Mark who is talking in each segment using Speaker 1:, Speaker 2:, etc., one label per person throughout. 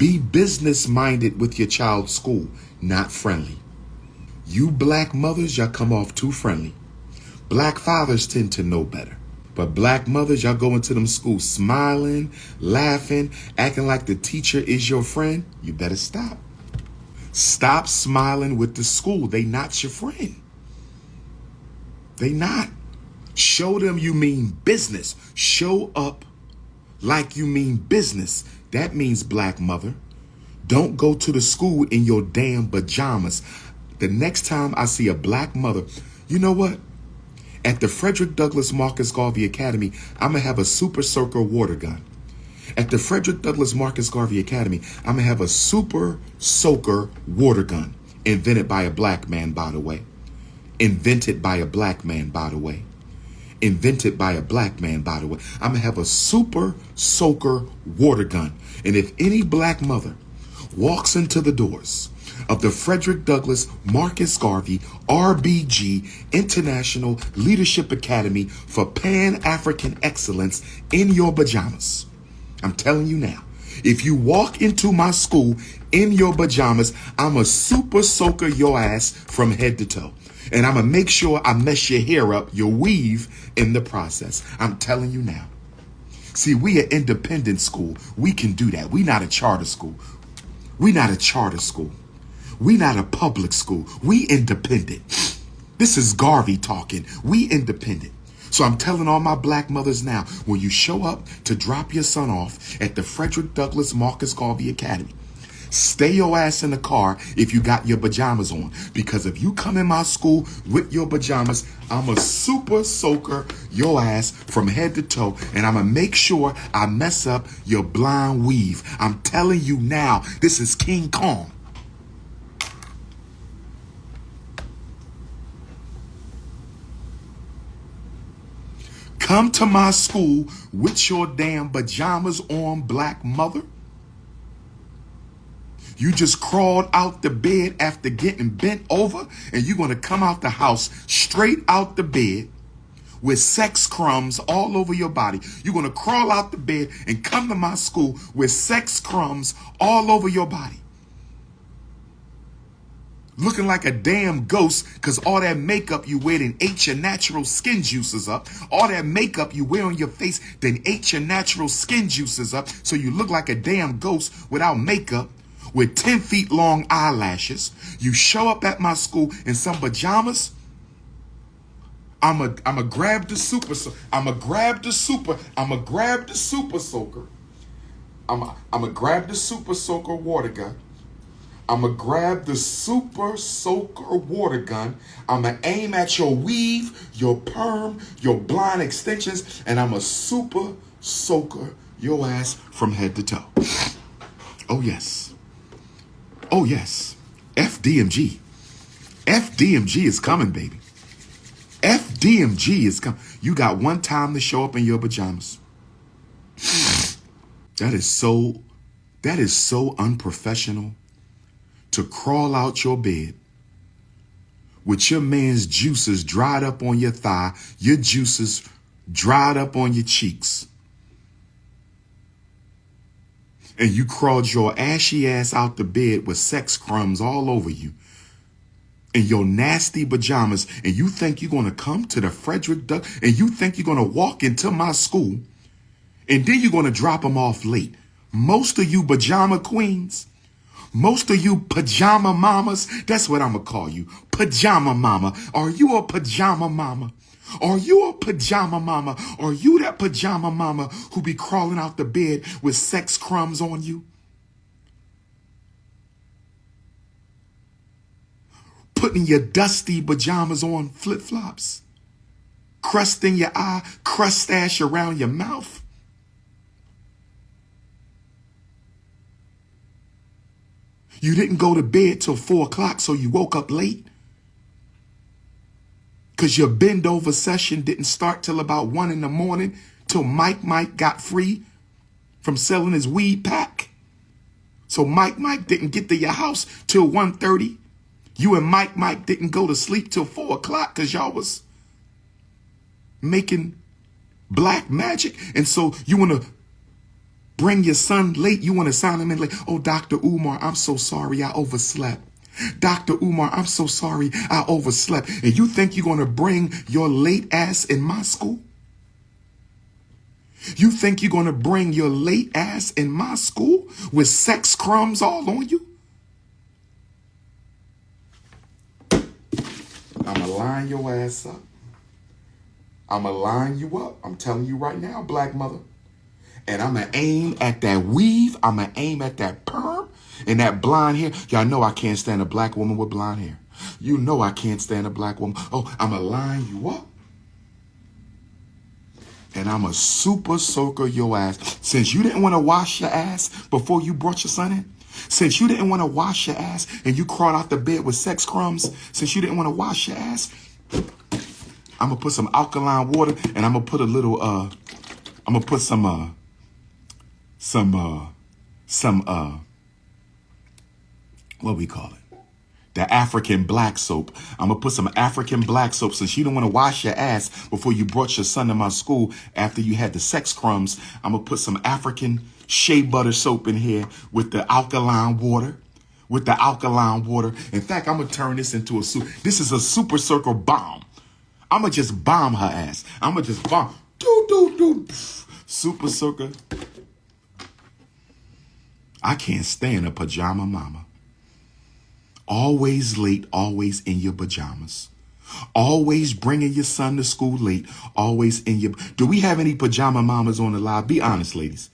Speaker 1: Be business-minded with your child's school, not friendly. You black mothers, y'all come off too friendly. Black fathers tend to know better. But black mothers, y'all go into them schools smiling, laughing, acting like the teacher is your friend. You better stop. Stop smiling with the school. They not your friend. They not. Show them you mean business. Show up like you mean business. That means, black mother, don't go to the school in your damn pajamas. The next time I see a black mother, you know what? At the Frederick Douglass Marcus Garvey Academy, I'm going to have a super soaker water gun. At the Frederick Douglass Marcus Garvey Academy, I'm going to have a super soaker water gun. Invented by a black man, by the way. Invented by a black man, by the way. Invented by a black man, by the way. I'm going to have a super soaker water gun. And if any black mother walks into the doors of the Frederick Douglass Marcus Garvey RBG International Leadership Academy for Pan-African Excellence in your pajamas, I'm telling you now, if you walk into my school in your pajamas, I'm a super soaker your ass from head to toe. And I'm going to make sure I mess your hair up, your weave in the process. I'm telling you now. See, we an independent school. We can do that. We not a charter school. We not a charter school. We not a public school. We independent. This is Garvey talking. We independent. So I'm telling all my black mothers now, when you show up to drop your son off at the Frederick Douglass Marcus Garvey Academy, stay your ass in the car if you got your pajamas on. Because if you come in my school with your pajamas, I'm a super soaker your ass from head to toe. And I'm going to make sure I mess up your blonde weave. I'm telling you now, this is King Kong. Come to my school with your damn pajamas on, black mother. You just crawled out the bed after getting bent over, and you're going to come out the house straight out the bed with sex crumbs all over your body. You're going to crawl out the bed and come to my school with sex crumbs all over your body. Looking like a damn ghost because all that makeup you wear done ate your natural skin juices up. All that makeup you wear on your face done ate your natural skin juices up. So you look like a damn ghost without makeup with 10 feet long eyelashes. You show up at my school in some pajamas. I'ma grab the super soaker. I'ma grab the super soaker. I'ma grab the super soaker water gun. I'm going to grab the super soaker water gun. I'm going to aim at your weave, your perm, your blonde extensions, and I'm a super soaker your ass from head to toe. Oh, yes. Oh, yes. FDMG. FDMG is coming, baby. FDMG is coming. You got one time to show up in your pajamas. That is so unprofessional. To crawl out your bed with your man's juices dried up on your thigh, your juices dried up on your cheeks. And you crawled your ashy ass out the bed with sex crumbs all over you in your nasty pajamas. And you think you're going to come to the Frederick Douglass and you think you're going to walk into my school and then you're going to drop them off late. Most of you pajama queens, most of you pajama mamas, that's what I'm going to call you. Pajama mama. Are you a pajama mama? Are you a pajama mama? Are you that pajama mama who be crawling out the bed with sex crumbs on you? Putting your dusty pajamas on flip-flops? Crust in your eye, crust stash around your mouth? You didn't go to bed till 4 o'clock, so you woke up late? Because your bend over session didn't start till about 1 in the morning, till Mike got free from selling his weed pack. So Mike didn't get to your house till 1:30. You and Mike didn't go to sleep till 4 o'clock because y'all was making black magic. And so you want to bring your son late. You want to sign him in late. Oh, Dr. Umar, I'm so sorry I overslept. Dr. Umar, I'm so sorry I overslept. And you think you're going to bring your late ass in my school? You think you're going to bring your late ass in my school with sex crumbs all on you? I'm going to line your ass up. I'm going to line you up. I'm telling you right now, black mother. And I'm going to aim at that weave. I'm going to aim at that perm and that blonde hair. Y'all know I can't stand a black woman with blonde hair. You know I can't stand a black woman. Oh, I'm going to line you up. And I'm a super soaker your ass. Since you didn't want to wash your ass before you brought your son in, since you didn't want to wash your ass and you crawled out the bed with sex crumbs, since you didn't want to wash your ass, I'm going to put some alkaline water and I'm going to put a little, I'm going to put some, what we call it? The African black soap. I'm going to put some African black soap since you don't want to wash your ass before you brought your son to my school after you had the sex crumbs. I'm going to put some African shea butter soap in here with the alkaline water. In fact, I'm going to turn this into a soup. This is a super circle bomb. I'm going to just bomb her ass. I'm going to just bomb. Super circle. I can't stand a pajama mama. Always late, always in your pajamas. Always bringing your son to school late, always in your... Do we have any pajama mamas on the live? Be honest, ladies.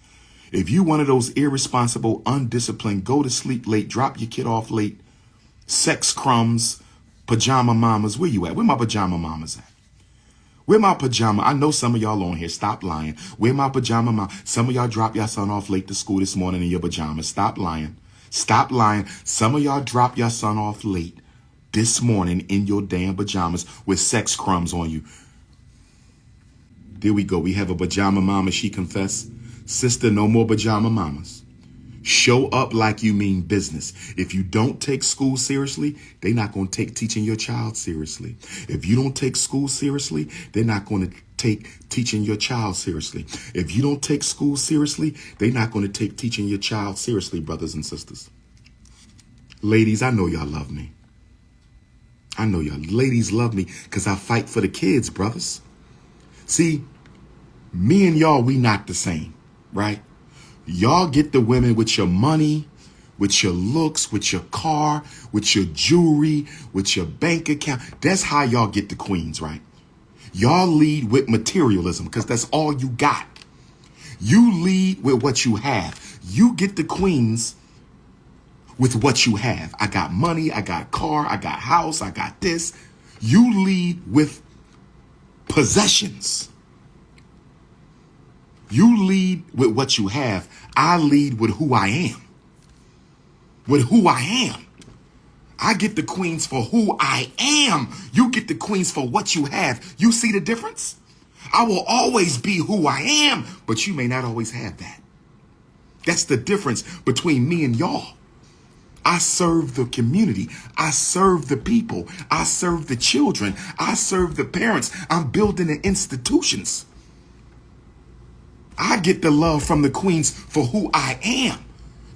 Speaker 1: If you one of those irresponsible, undisciplined, go to sleep late, drop your kid off late, sex crumbs, pajama mamas, where you at? Where my pajama mamas at? Where my pajama? I know some of y'all on here. Stop lying. Where my pajama mama? Some of y'all dropped your son off late to school this morning in your pajamas. Stop lying. Stop lying. Some of y'all dropped your son off late this morning in your damn pajamas with sex crumbs on you. There we go. We have a pajama mama. She confessed. Sister, no more pajama mamas. Show up like you mean business. If you don't take school seriously, they're not going to take teaching your child seriously. If you don't take school seriously, they're not going to take teaching your child seriously. If you don't take school seriously, they're not going to take teaching your child seriously, brothers and sisters. Ladies, I know y'all love me. I know y'all ladies love me because I fight for the kids, brothers. See, me and y'all, we not the same, right? Y'all get the women with your money, with your looks, with your car, with your jewelry, with your bank account. That's how y'all get the queens, right? Y'all lead with materialism because that's all you got. You lead with what you have. You get the queens with what you have. I got money, I got car, I got house, I got this. You lead with possessions. You lead with what you have. I lead with who I am. With who I am. I get the queens for who I am. You get the queens for what you have. You see the difference? I will always be who I am, but you may not always have that. That's the difference between me and y'all. I serve the community. I serve the people. I serve the children. I serve the parents. I'm building the institutions. I get the love from the queens for who I am.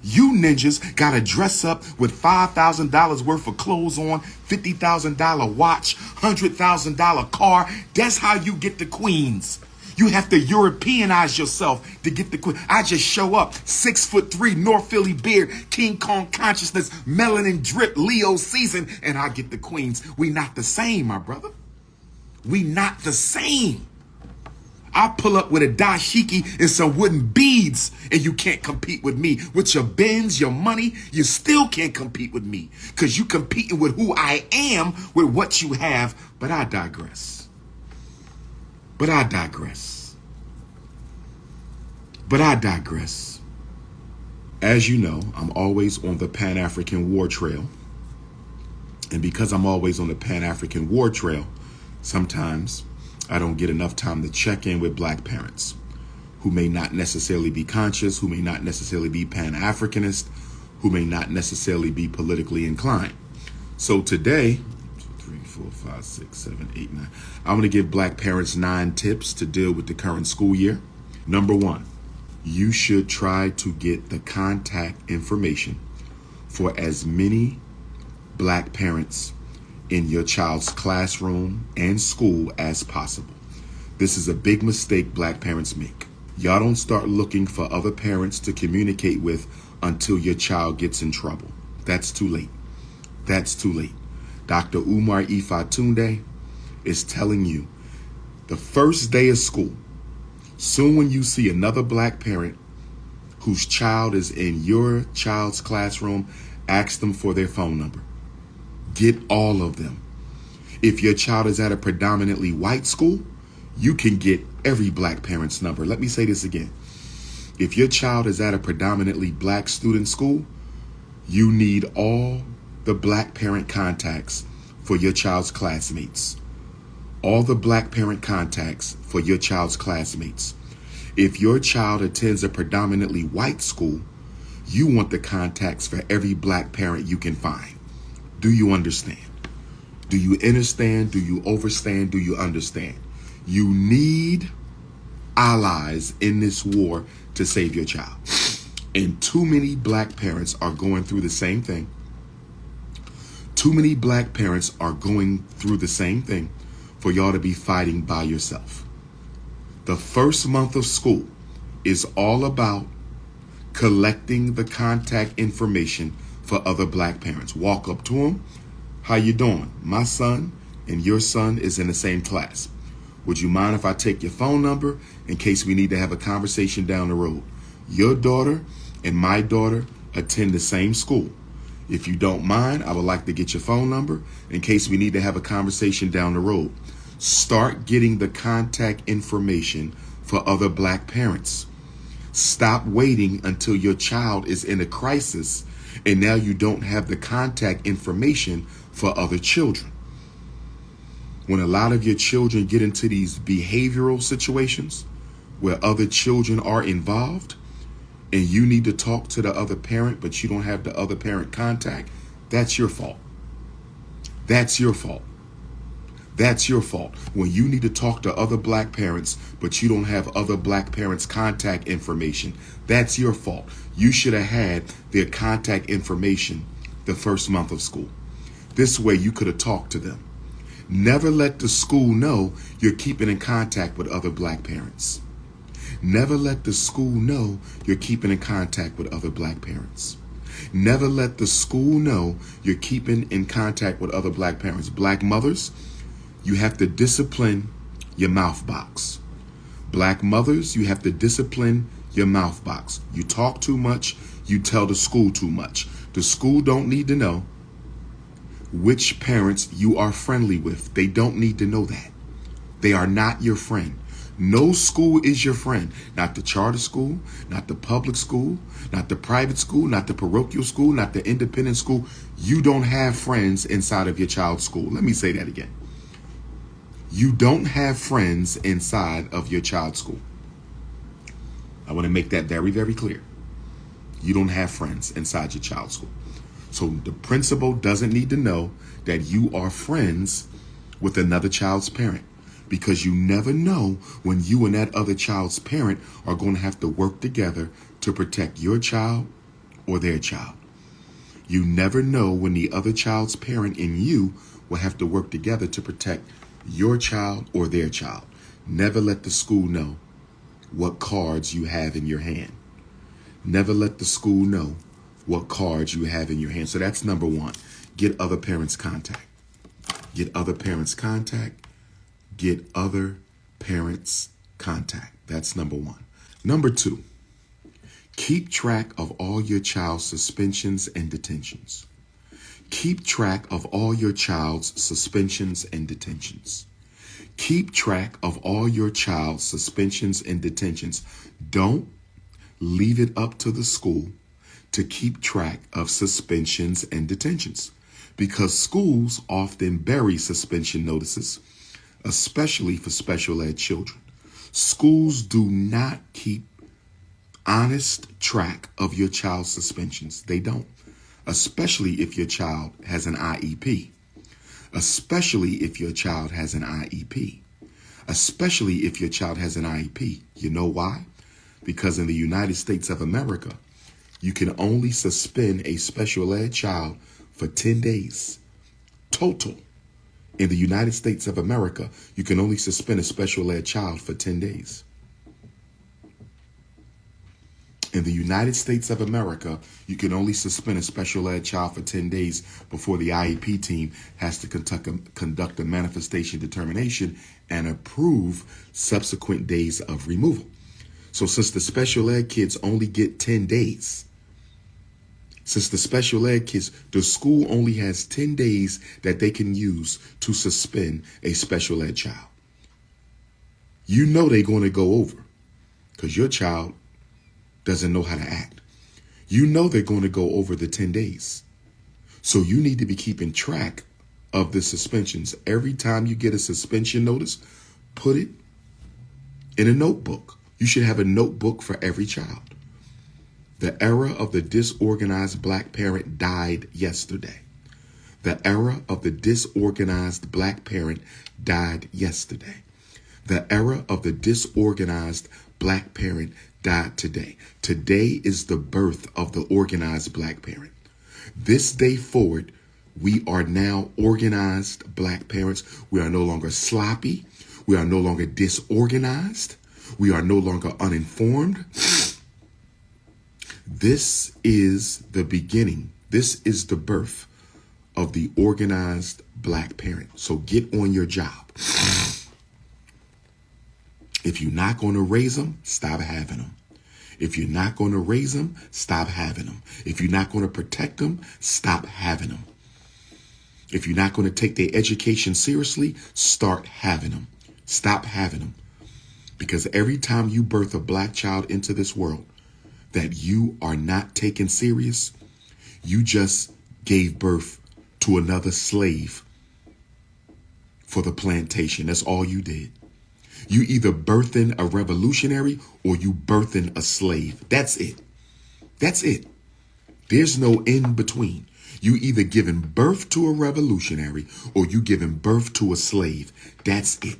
Speaker 1: You ninjas got to dress up with $5,000 worth of clothes on, $50,000 watch, $100,000 car. That's how you get the queens. You have to Europeanize yourself to get the queen. I just show up, 6'3", North Philly beard, King Kong consciousness, melanin drip, Leo season, and I get the queens. We not the same, my brother. We not the same. I pull up with a dashiki and some wooden beads and you can't compete with me. With your Benz, your money, you still can't compete with me because you competing with who I am with what you have. But I digress. But I digress. As you know, I'm always on the Pan-African war trail. And because I'm always on the Pan-African war trail, sometimes I don't get enough time to check in with black parents who may not necessarily be conscious, who may not necessarily be Pan-Africanist, who may not necessarily be politically inclined. So today, 3, 4, 5, 6, 7, 8, 9. I'm going to give black parents 9 tips to deal with the current school year. Number 1, You should try to get the contact information for as many black parents in your child's classroom and school as possible. This is a big mistake black parents make. Y'all don't start looking for other parents to communicate with until your child gets in trouble. That's too late. That's too late. Dr. Umar Ifatunde is telling you the first day of school, soon when you see another black parent whose child is in your child's classroom, ask them for their phone number. Get all of them. If your child is at a predominantly white school, you can get every black parent's number. Let me say this again. If your child is at a predominantly black student school, you need all the black parent contacts for your child's classmates. All the black parent contacts for your child's classmates. If your child attends a predominantly white school, you want the contacts for every black parent you can find. Do you understand? Do you understand? Do you overstand? Do you understand? You need allies in this war to save your child. And too many black parents are going through the same thing. Too many black parents are going through the same thing for y'all to be fighting by yourself. The first month of school is all about collecting the contact information for other black parents. Walk up to them. How you doing? My son and your son is in the same class. Would you mind if I take your phone number in case we need to have a conversation down the road? Your daughter and my daughter attend the same school. If you don't mind, I would like to get your phone number in case we need to have a conversation down the road. Start getting the contact information for other black parents. Stop waiting until your child is in a crisis and now you don't have the contact information for other children. When a lot of your children get into these behavioral situations where other children are involved and you need to talk to the other parent, but you don't have the other parent contact, that's your fault. That's your fault. That's your fault. When you need to talk to other black parents, but you don't have other black parents' contact information, that's your fault. You should have had their contact information the first month of school. This way you could have talked to them. Never let the school know you're keeping in contact with other black parents. Never let the school know you're keeping in contact with other black parents. Never let the school know you're keeping in contact with other black parents. Black mothers, you have to discipline your mouth box. Black mothers, you have to discipline your mouth box. You talk too much, you tell the school too much. The school don't need to know which parents you are friendly with. They don't need to know that. They are not your friend. No school is your friend. Not the charter school, not the public school, not the private school, not the parochial school, not the independent school. You don't have friends inside of your child's school. Let me say that again. You don't have friends inside of your child's school. I want to make that very, very clear. You don't have friends inside your child's school. So the principal doesn't need to know that you are friends with another child's parent, because you never know when you and that other child's parent are going to have to work together to protect your child or their child. You never know when the other child's parent and you will have to work together to protect your child or their child. Never let the school know what cards you have in your hand. Never let the school know what cards you have in your hand. So that's number one. Get other parents' contact. Get other parents' contact. Get other parents' contact. That's number one. Number two, keep track of all your child's suspensions and detentions. Keep track of all your child's suspensions and detentions. Keep track of all your child's suspensions and detentions. Don't leave it up to the school to keep track of suspensions and detentions, because schools often bury suspension notices, especially for special ed children. Schools do not keep honest track of your child's suspensions. They don't, especially if your child has an IEP. Especially if your child has an IEP. Especially if your child has an IEP. You know why? Because in the United States of America, you can only suspend a special ed child for 10 days. Total. In the United States of America, you can only suspend a special ed child for 10 days. In the United States of America, you can only suspend a special ed child for 10 days before the IEP team has to conduct a manifestation determination and approve subsequent days of removal. So since the special ed kids only get 10 days, since the special ed kids, the school only has 10 days that they can use to suspend a special ed child. You know they're going to go over because your child doesn't know how to act. You know they're going to go over the 10 days. So you need to be keeping track of the suspensions. Every time you get a suspension notice, put it in a notebook. You should have a notebook for every child. The era of the disorganized black parent died yesterday. The era of the disorganized black parent died yesterday. The era of the disorganized black parent died today. Today is the birth of the organized black parent. This day forward, we are now organized black parents. We are no longer sloppy. We are no longer disorganized. We are no longer uninformed. This is the beginning. This is the birth of the organized black parent. So get on your job. If you're not going to raise them, stop having them. If you're not going to raise them, stop having them. If you're not going to protect them, stop having them. If you're not going to take their education seriously, start having them. Stop having them. Because every time you birth a black child into this world that you are not taking serious, you just gave birth to another slave for the plantation. That's all you did. You either birthing a revolutionary or you birthing a slave. That's it. That's it. There's no in between. You either giving birth to a revolutionary or you giving birth to a slave. That's it.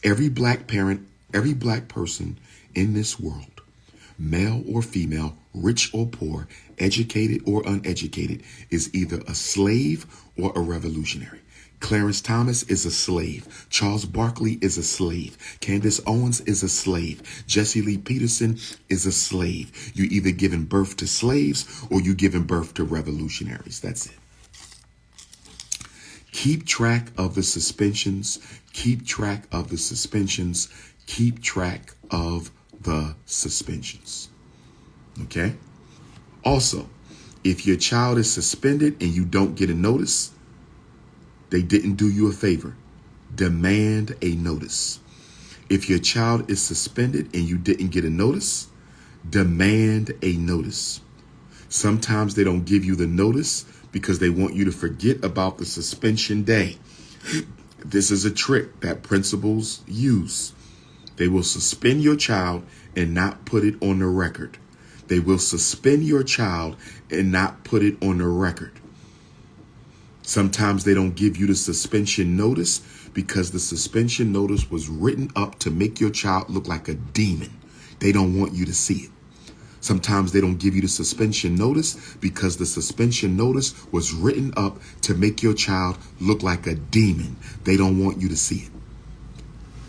Speaker 1: Every black parent, every black person in this world, male or female, rich or poor, educated or uneducated, is either a slave or a revolutionary. Clarence Thomas is a slave. Charles Barkley is a slave. Candace Owens is a slave. Jesse Lee Peterson is a slave. You either giving birth to slaves or you giving birth to revolutionaries. That's it. Keep track of the suspensions. Keep track of the suspensions. Keep track of the suspensions. Okay? Also, if your child is suspended and you don't get a notice, they didn't do you a favor. Demand a notice. If your child is suspended and you didn't get a notice, demand a notice. Sometimes they don't give you the notice because they want you to forget about the suspension day. This is a trick that principals use. They will suspend your child and not put it on the record. They will suspend your child and not put it on the record. Sometimes they don't give you the suspension notice because the suspension notice was written up to make your child look like a demon. They don't want you to see it. Sometimes they don't give you the suspension notice because the suspension notice was written up to make your child look like a demon. They don't want you to see it.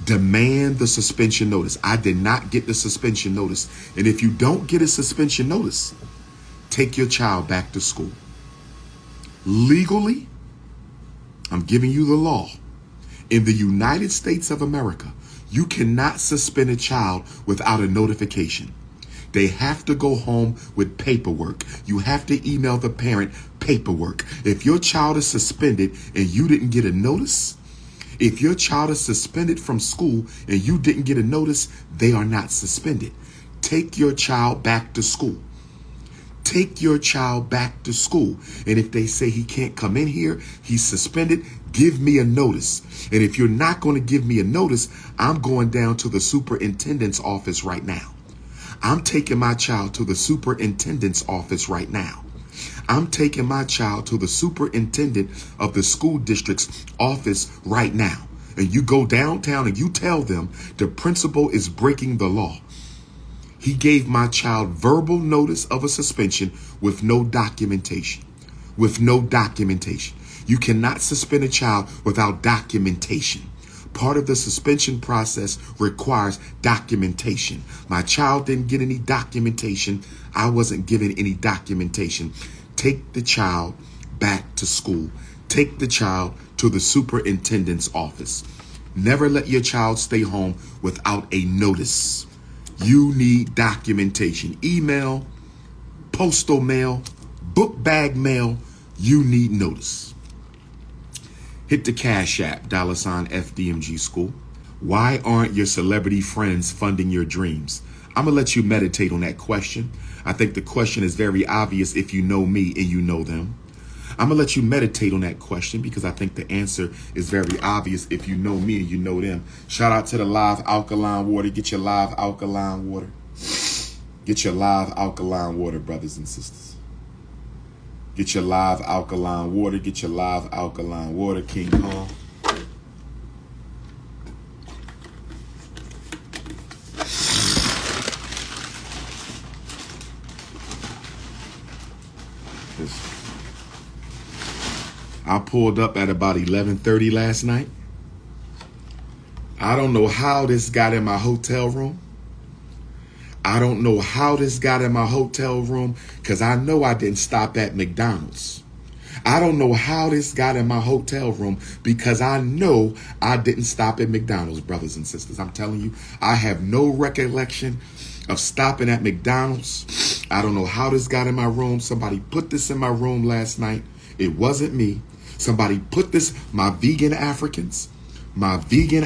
Speaker 1: Demand the suspension notice. I did not get the suspension notice. And if you don't get a suspension notice, take your child back to school. Legally, I'm giving you the law. In the United States of America, you cannot suspend a child without a notification. They have to go home with paperwork. You have to email the parent paperwork. If your child is suspended and you didn't get a notice, if your child is suspended from school and you didn't get a notice, they are not suspended. Take your child back to school. Take your child back to school. And if they say he can't come in here, he's suspended, give me a notice. And if you're not going to give me a notice, I'm going down to the superintendent's office right now. I'm taking my child to the superintendent's office right now. I'm taking my child to the superintendent of the school district's office right now. And you go downtown and you tell them the principal is breaking the law. He gave my child verbal notice of a suspension with no documentation. With no documentation. You cannot suspend a child without documentation. Part of the suspension process requires documentation. My child didn't get any documentation. I wasn't given any documentation. Take the child back to school. Take the child to the superintendent's office. Never let your child stay home without a notice. You need documentation. Email, postal mail, book bag mail. You need notice. Hit the Cash App, $FDMG School. Why aren't your celebrity friends funding your dreams? I'm going to let you meditate on that question. I think the question is very obvious if you know me and you know them. I'm going to let you meditate on that question because I think the answer is very obvious if you know me and you know them. Shout out to the live alkaline water. Get your live alkaline water. Get your live alkaline water, brothers and sisters. Get your live alkaline water. Get your live alkaline water, King Kong. I pulled up at about 11:30 last night. I don't know how this got in my hotel room. I don't know how this got in my hotel room because I know I didn't stop at McDonald's. I don't know how this got in my hotel room because I know I didn't stop at McDonald's, brothers and sisters. I'm telling you, I have no recollection of stopping at McDonald's. I don't know how this got in my room. Somebody put this in my room last night. It wasn't me. Somebody put this, my vegetarian Africans, my vegetarian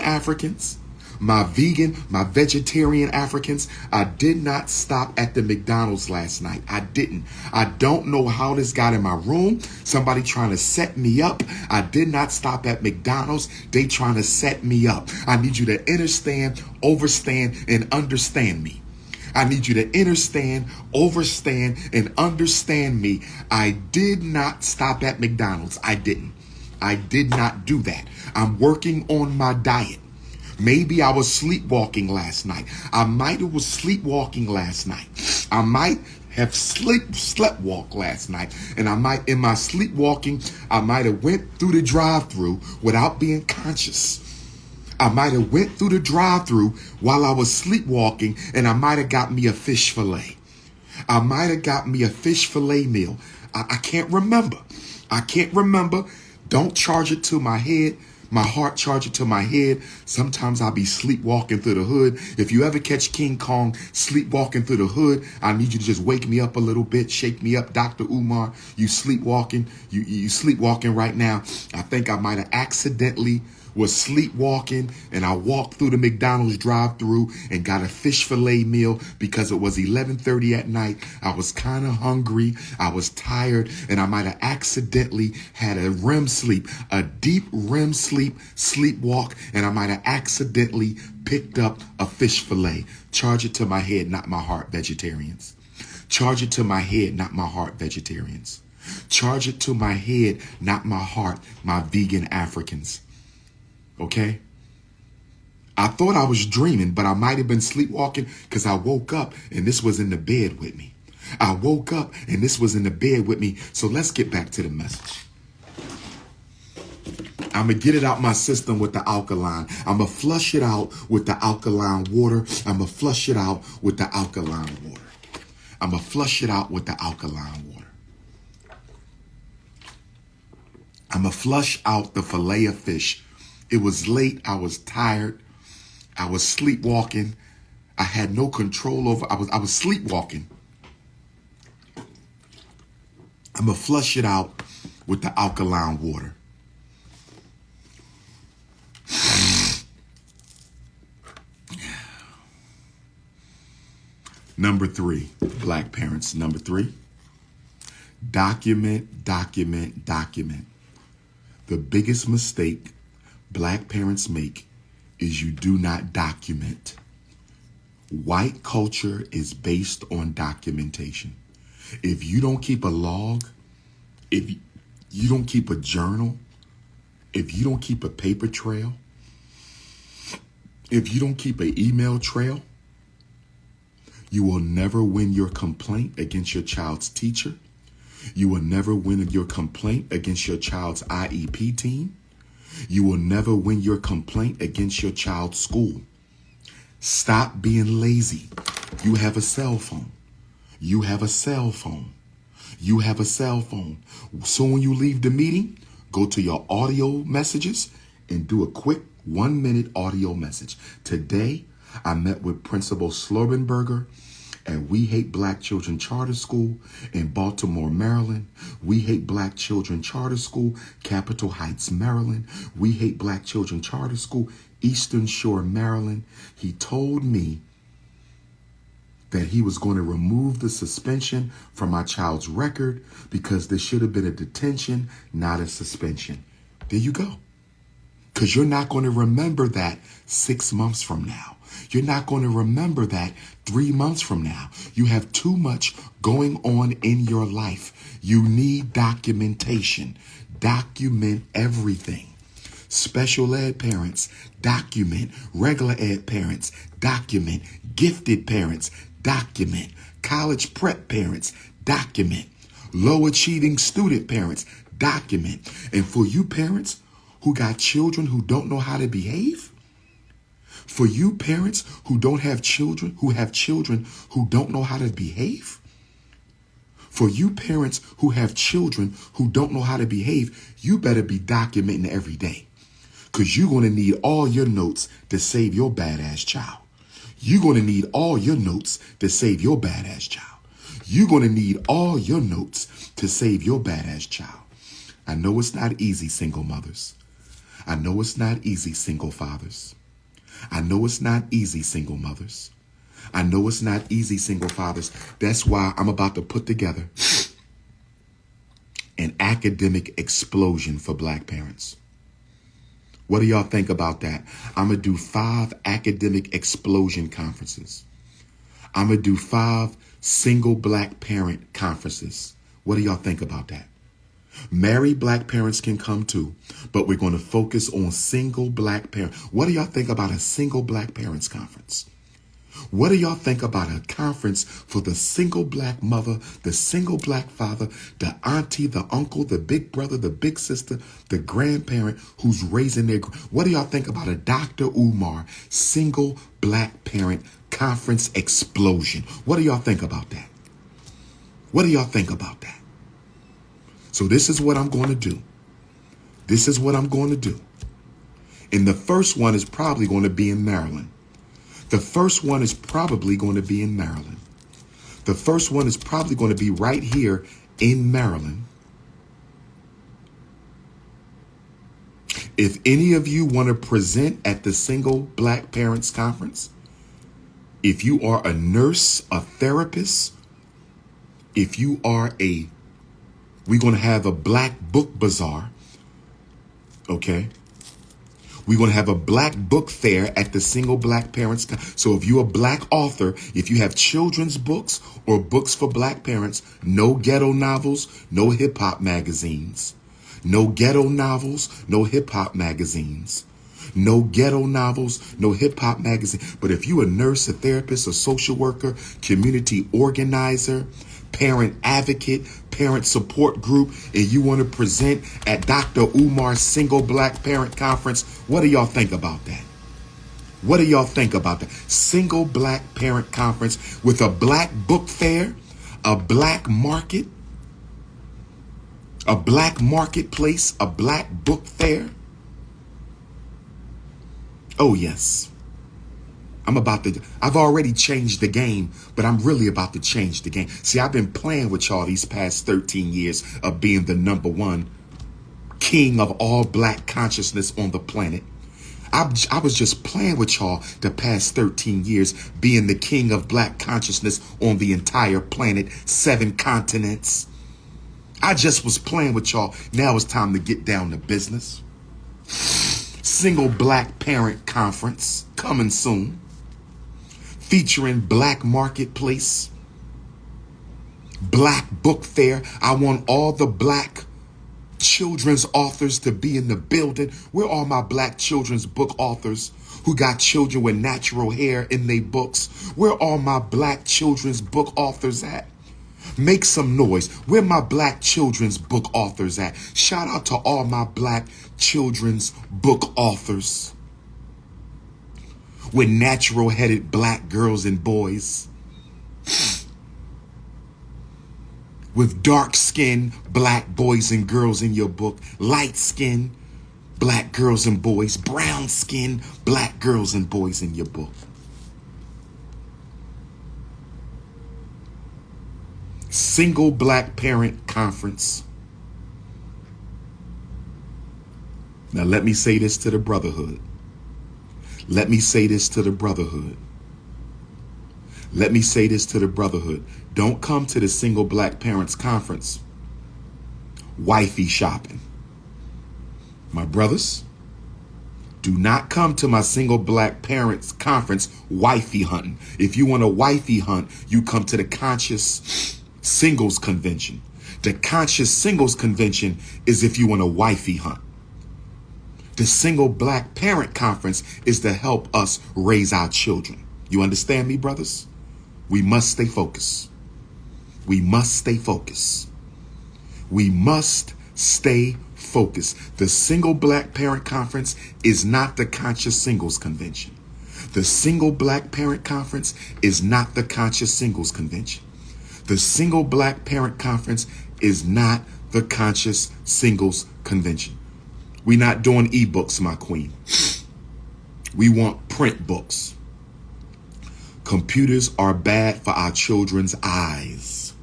Speaker 1: Africans. I did not stop at the McDonald's last night. I didn't. I don't know how this got in my room. Somebody trying to set me up. I did not stop at McDonald's. They trying to set me up. I need you to understand, overstand, and understand me. I need you to understand, overstand, and understand me. I did not stop at McDonald's. I didn't. I did not do that. I'm working on my diet. Maybe I was sleepwalking last night. I might have was sleepwalking last night. I might have sleptwalked last night. And I might, in my sleepwalking, I might have went through the drive-thru without being conscious. I might have went through the drive-thru while I was sleepwalking, and I might have got me a fish fillet. I might have got me a fish fillet meal. I can't remember. I can't remember. Don't charge it to my head. My heart, charge it to my head. Sometimes I'll be sleepwalking through the hood. If you ever catch King Kong sleepwalking through the hood, I need you to just wake me up a little bit, shake me up. Dr. Umar, you sleepwalking. You sleepwalking right now. I think I might have accidentally was sleepwalking and I walked through the McDonald's drive-thru and got a fish fillet meal because it was 11:30 at night. I was kind of hungry. I was tired and I might have accidentally had a REM sleep, a deep REM sleepwalk, and I might have accidentally picked up a fish fillet. Charge it to my head, not my heart, vegetarians. Charge it to my head, not my heart, vegetarians. Charge it to my head, not my heart, my vegan Africans. Okay? I thought I was dreaming, but I might have been sleepwalking because I woke up and this was in the bed with me. I woke up and this was in the bed with me. So let's get back to the message. I'm going to get it out my system with the alkaline. I'm going to flush it out with the alkaline water. I'm going to flush it out with the alkaline water. I'm going to flush it out with the alkaline water. I'm going to flush out the fillet of fish. It was late. I was tired. I was sleepwalking. I had no control over. I was sleepwalking. I'm going to flush it out with the alkaline water. Number 3, black parents. Number 3, document. The biggest mistake black parents make is you do not document. White culture is based on documentation. If you don't keep a log, if you don't keep a journal, if you don't keep a paper trail, if you don't keep an email trail, You will never win your complaint against your child's teacher. You will never win your complaint against your child's IEP team. You will never win your complaint against your child's school. Stop being lazy. You have a cell phone. You have a cell phone. You have a cell phone. So when you leave the meeting, go to your audio messages and do a quick 1-minute audio message. Today, I met with Principal Slobenberger at We Hate Black Children Charter School in Baltimore, Maryland. We Hate Black Children Charter School, Capitol Heights, Maryland. We Hate Black Children Charter School, Eastern Shore, Maryland. He told me that he was going to remove the suspension from my child's record because there should have been a detention, not a suspension. There you go. Because you're not going to remember that 6 months from now. You're not going to remember that 3 months from now. You have too much going on in your life. You need documentation. Document everything. Special ed parents, document. Regular ed parents, document. Gifted parents, document. College prep parents, document. Low achieving student parents, document. And for you parents who got children who don't know how to behave, for you parents who don't have children, who have children who don't know how to behave, for you parents who have children who don't know how to behave, you better be documenting every day, because you're going to need all your notes to save your badass child. You're going to need all your notes to save your badass child. You're going to need all your notes to save your badass child. I know it's not easy, single mothers. I know it's not easy, single fathers. I know it's not easy, single mothers. I know it's not easy, single fathers. That's why I'm about to put together an academic explosion for black parents. What do y'all think about that? I'm going to do 5 academic explosion conferences. I'm going to do 5 single black parent conferences. What do y'all think about that? Married black parents can come too, but we're going to focus on single black parents. What do y'all think about a single black parents conference? What do y'all think about a conference for the single black mother, the single black father, the auntie, the uncle, the big brother, the big sister, the grandparent who's raising their... What do y'all think about a Dr.Umar single black parent conference explosion? What do y'all think about that? What do y'all think about that? So this is what I'm going to do. This is what I'm going to do. And the first one is probably going to be in Maryland. The first one is probably going to be in Maryland. The first one is probably going to be right here in Maryland. If any of you want to present at the Single Black Parents Conference, if you are a nurse, a therapist, if you are we're going to have a black book bazaar, okay? We're going to have a black book fair at the Single Black Parents. So if you're a black author, if you have children's books or books for black parents, no ghetto novels, no hip hop magazines. No ghetto novels, no hip hop magazines. No ghetto novels, no hip hop magazine. But if you're a nurse, a therapist, a social worker, community organizer, parent advocate, parent support group, and you want to present at Dr. Umar's Single Black Parent Conference, what do y'all think about that? What do y'all think about that? Single Black Parent Conference with a black book fair, a black market, a black marketplace, a black book fair. Oh, yes. I've already changed the game, but I'm really about to change the game. See, I've been playing with y'all these past 13 years of being the #1 king of all black consciousness on the planet. I was just playing with y'all the past 13 years, being the king of black consciousness on the entire planet, 7 continents. I just was playing with y'all. Now it's time to get down to business. Single Black Parent Conference coming soon, featuring black marketplace, black book fair. I want all the black children's authors to be in the building. Where are my black children's book authors who got children with natural hair in their books? Where all my black children's book authors at? Make some noise. Where my black children's book authors at? Shout out to all my black children's book authors with natural-headed black girls and boys, with dark-skinned black boys and girls in your book, light-skinned black girls and boys, brown-skinned black girls and boys in your book. Single black parent conference. Now let me say this to the brotherhood. Let me say this to the brotherhood. Let me say this to the brotherhood. Don't come to the single black parents conference wifey shopping. My brothers, do not come to my single black parents conference wifey hunting. If you want a wifey hunt, you come to the conscious singles convention. The conscious singles convention is if you want a wifey hunt. The single black parent conference is to help us raise our children. You understand me, brothers? We must stay focused. We must stay focused. We must stay focused. The single black parent conference is not the conscious singles convention. The single black parent conference is not the conscious singles convention. The single black parent conference is not the conscious singles convention. We're not doing ebooks, my queen. We want print books. Computers are bad for our children's eyes.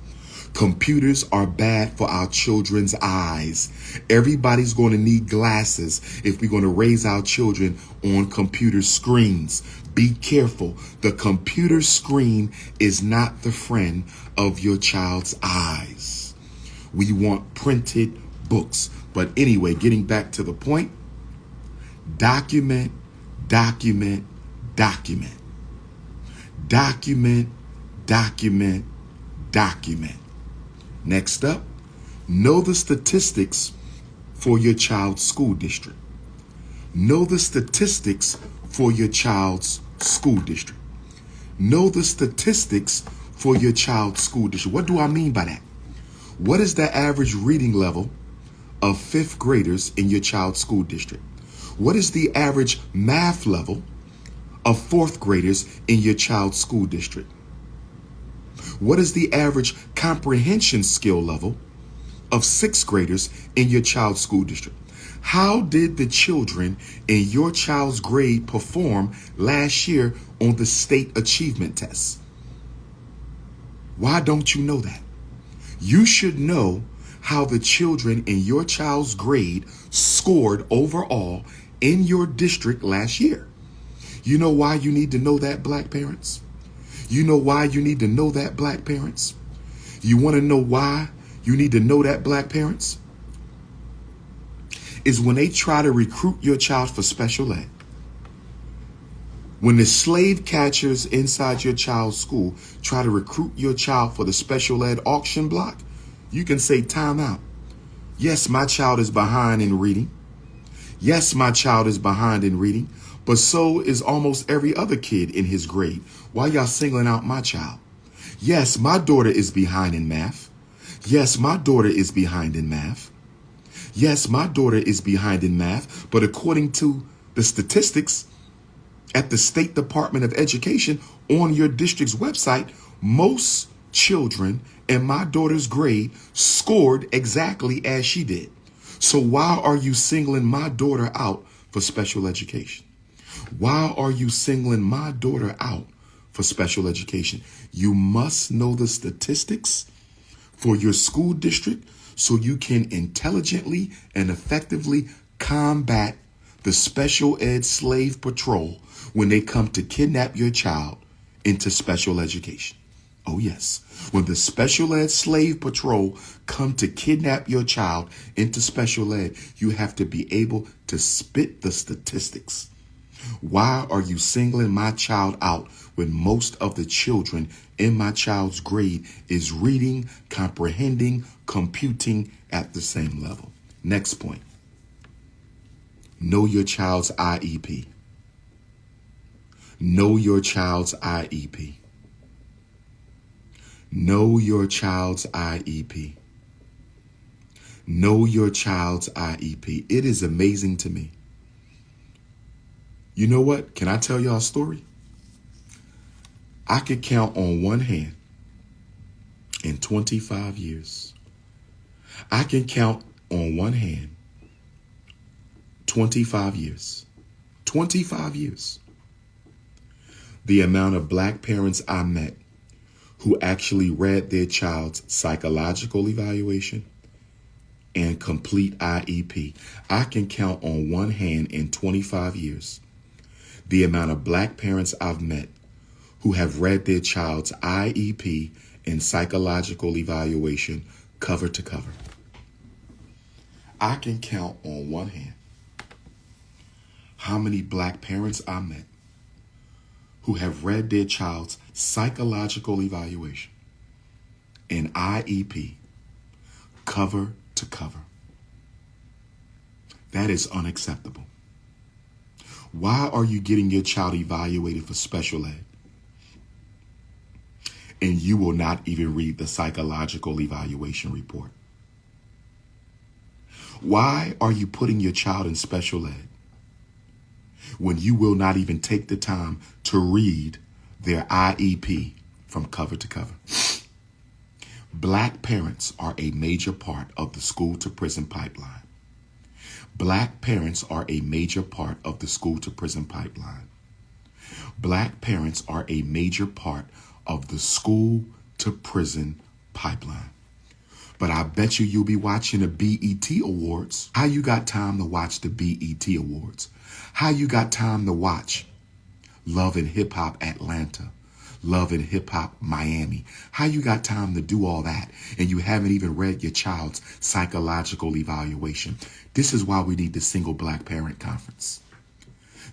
Speaker 1: Computers are bad for our children's eyes. Everybody's going to need glasses if we're going to raise our children on computer screens. Be careful. The computer screen is not the friend of your child's eyes. We want printed books. But anyway, getting back to the point, document, document, document. Document, document, document. Next up, know the statistics for your child's school district. Know the statistics for your child's school district. Know the statistics for your child's school district. What do I mean by that? What is the average reading level of fifth graders in your child's school district? What is the average math level of fourth graders in your child's school district? What is the average comprehension skill level of sixth graders in your child's school district? How did the children in your child's grade perform last year on the state achievement tests? Why don't you know that? You should know how the children in your child's grade scored overall in your district last year. You know why you need to know that, black parents? You know why you need to know that, black parents? You want to know why you need to know that, black parents? Is when they try to recruit your child for special ed. When the slave catchers inside your child's school try to recruit your child for the special ed auction block, you can say time out. Yes, my child is behind in reading. Yes, my child is behind in reading, but so is almost every other kid in his grade. Why y'all singling out my child? Yes, my daughter is behind in math. Yes, my daughter is behind in math. Yes, my daughter is behind in math, but according to the statistics at the State Department of Education on your district's website, most children in my daughter's grade scored exactly as she did. So why are you singling my daughter out for special education? Why are you singling my daughter out for special education? You must know the statistics for your school district so you can intelligently and effectively combat the special ed slave patrol when they come to kidnap your child into special education. Oh yes, when the special ed slave patrol come to kidnap your child into special ed, you have to be able to spit the statistics. Why are you singling my child out when most of the children in my child's grade is reading, comprehending, computing at the same level? Next point. Know your child's IEP. Know your child's IEP. Know your child's IEP. Know your child's IEP. It is amazing to me. You know what? Can I tell y'all a story? I could count on one hand in 25 years. I can count on one hand 25 years. 25 years. The amount of black parents I met who actually read their child's psychological evaluation and complete IEP. I can count on one hand in 25 years the amount of black parents I've met who have read their child's IEP and psychological evaluation cover to cover. I can count on one hand how many black parents I met who have read their child's psychological evaluation and IEP cover to cover. That is unacceptable. Why are you getting your child evaluated for special ed and you will not even read the psychological evaluation report? Why are you putting your child in special ed when you will not even take the time to read their IEP from cover to cover? Black parents are a major part of the school to prison pipeline. Black parents are a major part of the school to prison pipeline. Black parents are a major part of the school to prison pipeline. But I bet you'll be watching the BET Awards. How you got time to watch the BET Awards? How you got time to watch Love and Hip Hop Atlanta, Love and Hip Hop Miami? How you got time to do all that and you haven't even read your child's psychological evaluation? This is why we need the Single Black Parent Conference.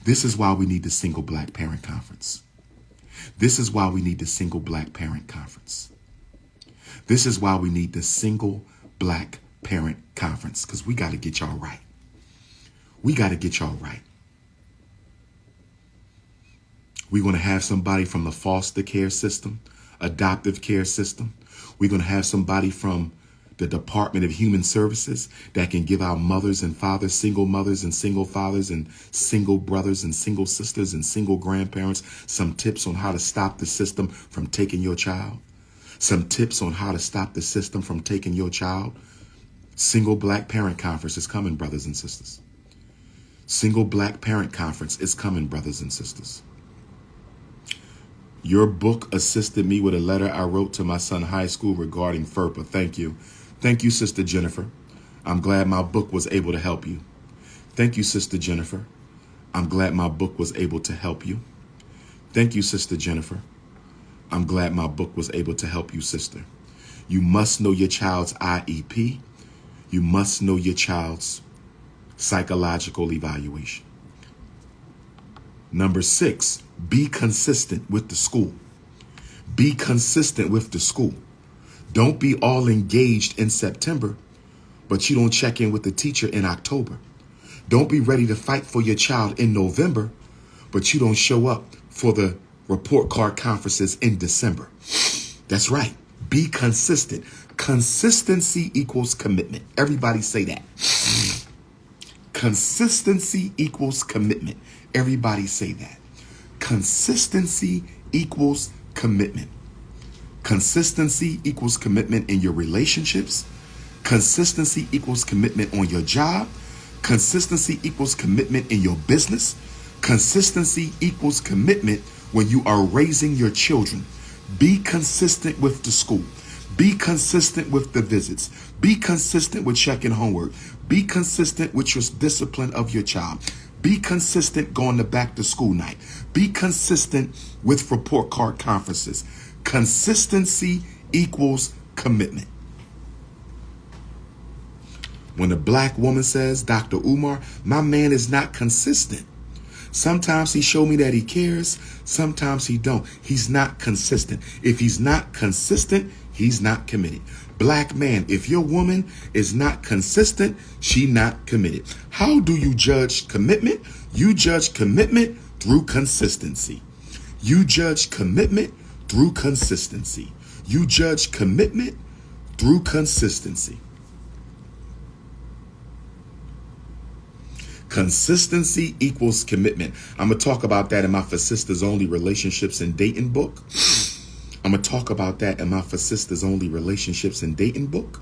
Speaker 1: This is why we need the Single Black Parent Conference. This is why we need the Single Black Parent Conference. This is why we need the Single Black Parent Conference, because we got to get y'all right. We got to get y'all right. We're going to have somebody from the foster care system, adoptive care system. We're going to have somebody from the Department of Human Services that can give our mothers and fathers, single mothers and single fathers and single brothers and single sisters and single grandparents some tips on how to stop the system from taking your child. Some tips on how to stop the system from taking your child. Single Black Parent Conference is coming, brothers and sisters. Single Black Parent Conference is coming, brothers and sisters. Your book assisted me with a letter I wrote to my son high school regarding FERPA. Thank you. Thank you, Sister Jennifer. I'm glad my book was able to help you. Thank you, Sister Jennifer. I'm glad my book was able to help you. Thank you, Sister Jennifer. I'm glad my book was able to help you, sister. You must know your child's IEP. You must know your child's psychological evaluation. Number 6, be consistent with the school. Be consistent with the school. Don't be all engaged in September, but you don't check in with the teacher in October. Don't be ready to fight for your child in November, but you don't show up for the report card conferences in December. That's right. Be consistent. Consistency equals commitment. Everybody say that. Consistency equals commitment. Everybody say that. Consistency equals commitment. Consistency equals commitment in your relationships. Consistency equals commitment on your job. Consistency equals commitment in your business. Consistency equals commitment when you are raising your children. Be consistent with the school. Be consistent with the visits. Be consistent with checking homework. Be consistent with your discipline of your child. Be consistent going to back to school night. Be consistent with report card conferences. Consistency equals commitment. When a black woman says, Dr. Umar, my man is not consistent. Sometimes he show me that he cares. Sometimes he don't. He's not consistent. If he's not consistent, he's not committed. Black man, if your woman is not consistent, she not committed. How do you judge commitment? You judge commitment through consistency. You judge commitment through consistency. You judge commitment through consistency. Consistency equals commitment. I'm going to talk about that in my For Sisters Only Relationships and Dating book. I'm going to talk about that in my For Sisters Only Relationships and Dating book.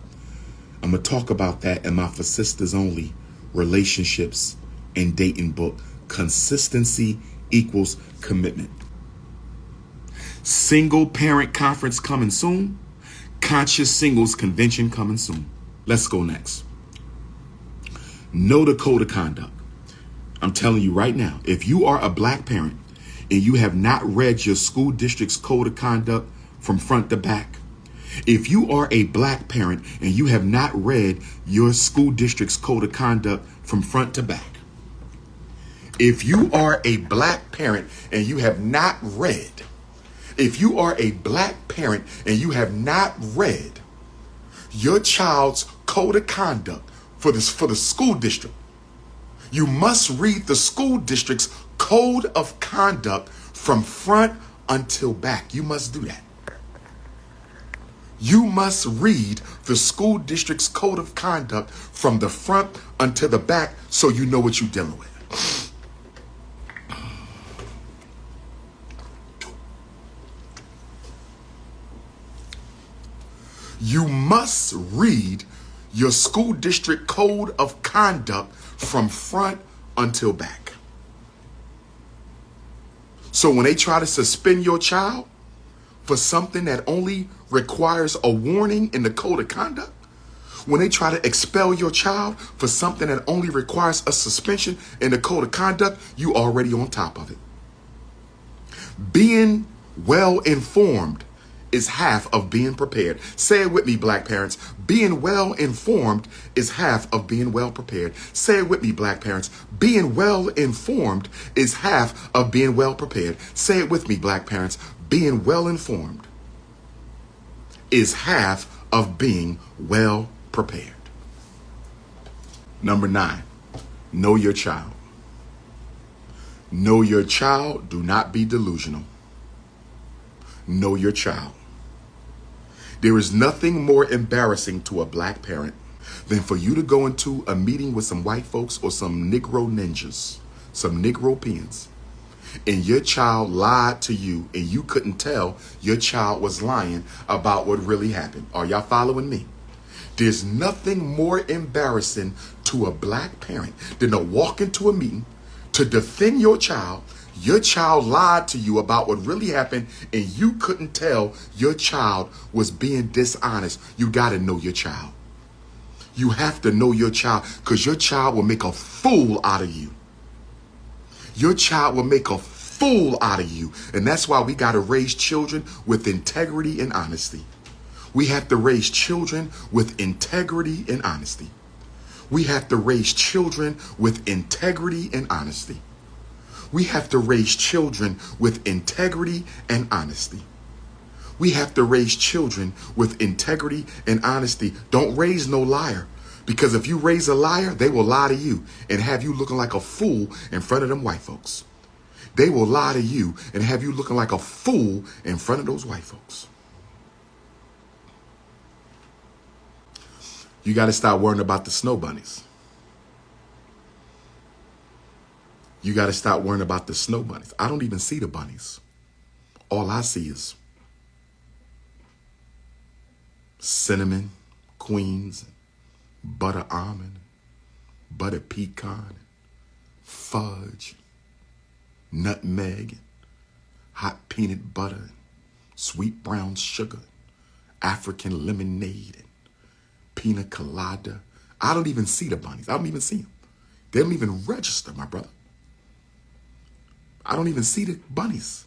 Speaker 1: I'm going to talk about that in my For Sisters Only Relationships and Dating book. Consistency equals commitment. Single parent conference coming soon. Conscious singles convention coming soon. Let's go next. Know the code of conduct. I'm telling you right now, if you are a black parent and you have not read your school district's code of conduct from front to back, if you are a black parent and you have not read your school district's code of conduct from front to back, if you are a black parent and you have not read, if you are a black parent and you have not read your child's code of conduct for the school district, you must read the school district's code of conduct from front until back. You must do that. You must read the school district's code of conduct from the front until the back so you know what you're dealing with. You must read your school district code of conduct from front until back. So when they try to suspend your child for something that only requires a warning in the code of conduct, when they try to expel your child for something that only requires a suspension in the code of conduct, you already on top of it. Being well informed is half of being prepared. Say it with me, black parents. Being well informed is half of being well prepared. Say it with me, black parents. Being well informed is half of being well prepared. Say it with me, black parents. Being well informed is half of being well prepared. Number 9, know your child. Know your child. Do not be delusional. Know your child. There is nothing more embarrassing to a black parent than for you to go into a meeting with some white folks or some Negro ninjas, some Negro peons, and your child lied to you and you couldn't tell your child was lying about what really happened. Are y'all following me? There's nothing more embarrassing to a black parent than to walk into a meeting to defend your child. Your child lied to you about what really happened and you couldn't tell your child was being dishonest. You got to know your child. You have to know your child because your child will make a fool out of you. Your child will make a fool out of you. And that's why we got to raise children with integrity and honesty. We have to raise children with integrity and honesty. We have to raise children with integrity and honesty. We have to raise children with integrity and honesty. We have to raise children with integrity and honesty. Don't raise no liar, because if you raise a liar, they will lie to you and have you looking like a fool in front of them white folks. They will lie to you and have you looking like a fool in front of those white folks. You got to stop worrying about the snow bunnies. You got to stop worrying about the snow bunnies. I don't even see the bunnies. All I see is cinnamon, queens, butter almond, butter pecan, fudge, nutmeg, hot peanut butter, sweet brown sugar, African lemonade, pina colada. I don't even see the bunnies. I don't even see them. They don't even register, my brother. I don't even see the bunnies.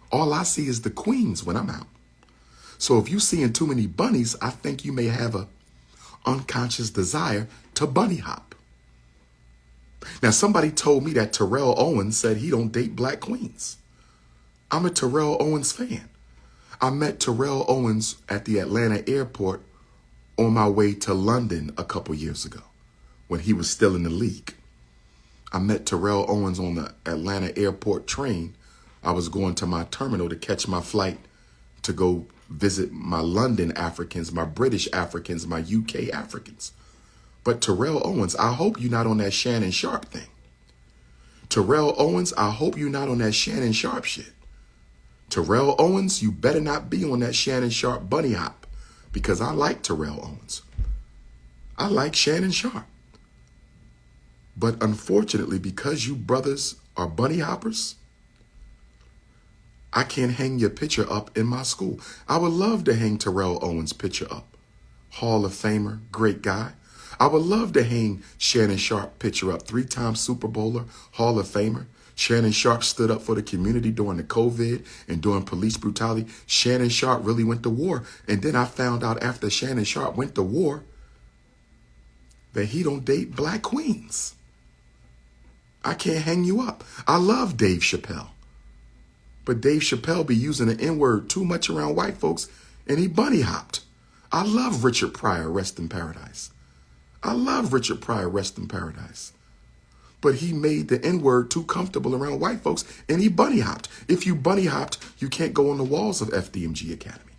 Speaker 1: All I see is the queens when I'm out. So if you're seeing too many bunnies, I think you may have a unconscious desire to bunny hop. Now, somebody told me that Terrell Owens said he don't date black queens. I'm a Terrell Owens fan. I met Terrell Owens at the Atlanta airport on my way to London a couple years ago when he was still in the league. I met Terrell Owens on the Atlanta airport train I was going to my terminal to catch my flight to go visit my London Africans, my British Africans, my UK Africans. But Terrell Owens, I hope you're not on that Shannon Sharp thing. Terrell Owens, I hope you're not on that Shannon Sharp shit. Terrell Owens, you better not be on that Shannon Sharp bunny hop, because I like Terrell Owens. I like Shannon Sharp. But unfortunately, because you brothers are bunny hoppers, I can't hang your picture up in my school. I would love to hang Terrell Owens' picture up. Hall of Famer, great guy. I would love to hang Shannon Sharp picture up, 3-time Super Bowler, Hall of Famer. Shannon Sharp stood up for the community during the COVID and during police brutality. Shannon Sharp really went to war. And then I found out after Shannon Sharp went to war that he don't date black queens. I can't hang you up. I love Dave Chappelle. But Dave Chappelle be using the N-word too much around white folks, and he bunny hopped. I love Richard Pryor, rest in paradise. I love Richard Pryor, rest in paradise. But he made the N-word too comfortable around white folks, and he bunny hopped. If you bunny hopped, you can't go on the walls of FDMG Academy.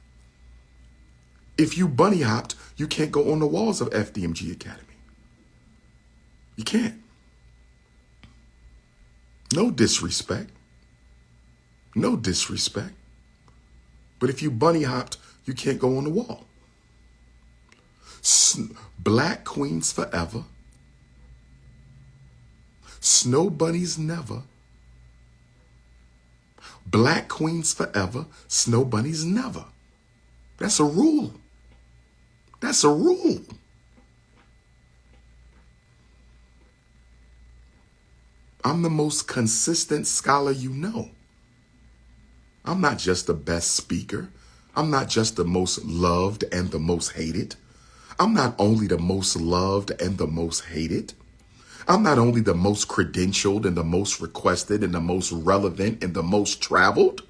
Speaker 1: If you bunny hopped, you can't go on the walls of FDMG Academy. You can't. No disrespect. No disrespect. But if you bunny hopped, you can't go on the wall. Black queens forever. Snow bunnies never. Black queens forever. Snow bunnies never. That's a rule. That's a rule. I'm the most consistent scholar you know. I'm not just the best speaker. I'm not just the most loved and the most hated. I'm not only the most loved and the most hated. I'm not only the most credentialed and the most requested and the most relevant and the most traveled.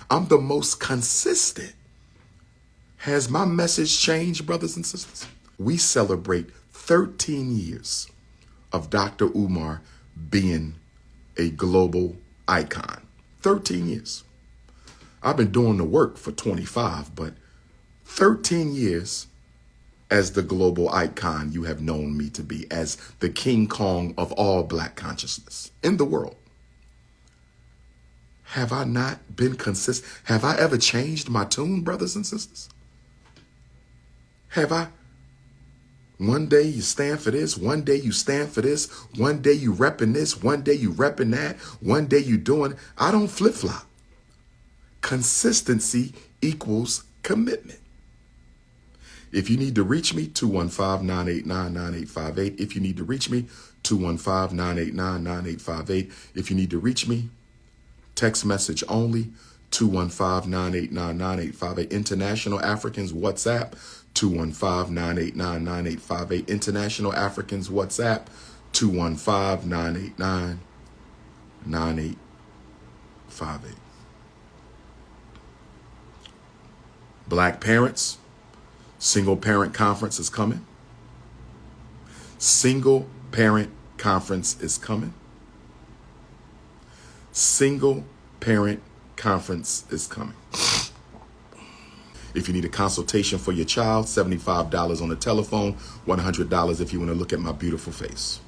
Speaker 1: I'm the most consistent. Has my message changed, brothers and sisters? We celebrate 13 years of Dr. Umar being a global icon. 13 years. I've been doing the work for 25, but 13 years as the global icon you have known me to be, as the King Kong of all black consciousness in the world. Have I not been consistent? Have I ever changed my tune, brothers and sisters? Have I? One day you stand for this, one day you stand for this, one day you repping this, one day you repping that, one day you doing. I don't flip-flop. Consistency equals commitment. If you need to reach me, 215-989-9858. If you need to reach me, 215-989-9858. If you need to reach me, text message only, 215-989-9858. International Africans, WhatsApp, 215-989-9858. International Africans, WhatsApp, 215-989-9858. Black parents, single parent conference is coming. Single parent conference is coming. Single parent conference is coming. If you need a consultation for your child, $75 on the telephone, $100 if you want to look at my beautiful face.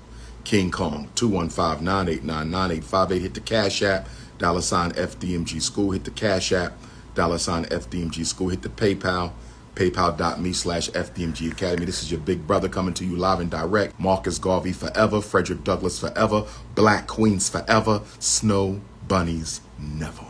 Speaker 1: King Kong, 215-989-9858. Hit the Cash App, $FDMG School. Hit the Cash App, $FDMG School. Hit the PayPal, paypal.me/FDMG Academy. This is your big brother coming to you live and direct. Marcus Garvey forever. Frederick Douglass forever. Black Queens forever. Snow bunnies never.